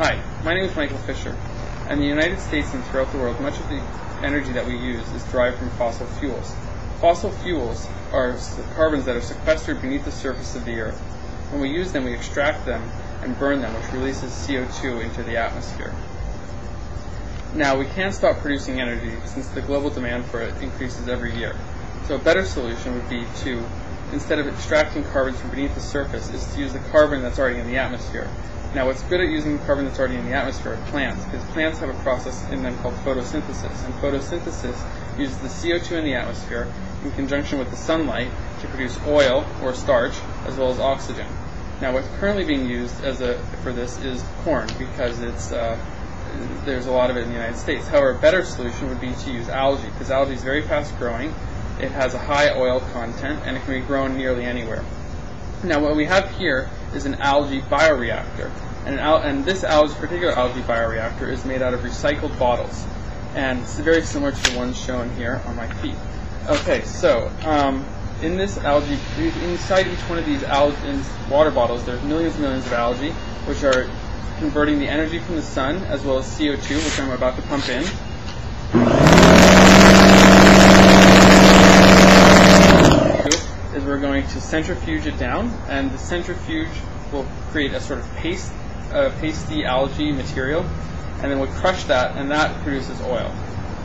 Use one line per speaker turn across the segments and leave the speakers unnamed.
Hi, my name is Michael Fisher. In the United States and throughout the world, much of the energy that we use is derived from fossil fuels. Fossil fuels are carbons that are sequestered beneath the surface of the Earth. When we use them, we extract them and burn them, which releases CO2 into the atmosphere. Now, we can't stop producing energy since the global demand for it increases every year. So a better solution would be to, instead of extracting carbons from beneath the surface, is to use the carbon that's already in the atmosphere. Now, what's good at using carbon that's already in the atmosphere are plants, because plants have a process in them called photosynthesis. And photosynthesis uses the CO2 in the atmosphere in conjunction with the sunlight to produce oil or starch, as well as oxygen. Now, what's currently being used for this is corn, because there's a lot of it in the United States. However, a better solution would be to use algae, because algae is very fast growing, it has a high oil content, and it can be grown nearly anywhere. Now, what we have here is an algae bioreactor, and this particular algae bioreactor is made out of recycled bottles, and it's very similar to the ones shown here on my feet. Okay, so in this algae, inside each one of these water bottles, there's millions and millions of algae, which are converting the energy from the sun as well as CO2, which I'm about to pump in. Is we're going to centrifuge it down, and the centrifuge will create a sort of pasty algae material, and then we'll crush that, and that produces oil.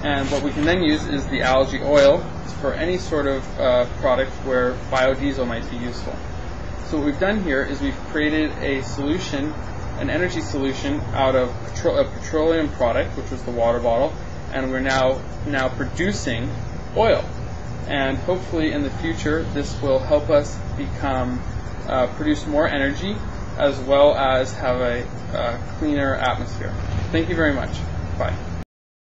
And what we can then use is the algae oil for any sort of product where biodiesel might be useful. So what we've done here is we've created a solution, an energy solution out of a petroleum product, which was the water bottle, and we're now producing oil. And hopefully in the future this will help us produce more energy as well as have a cleaner atmosphere. Thank you very much. Bye.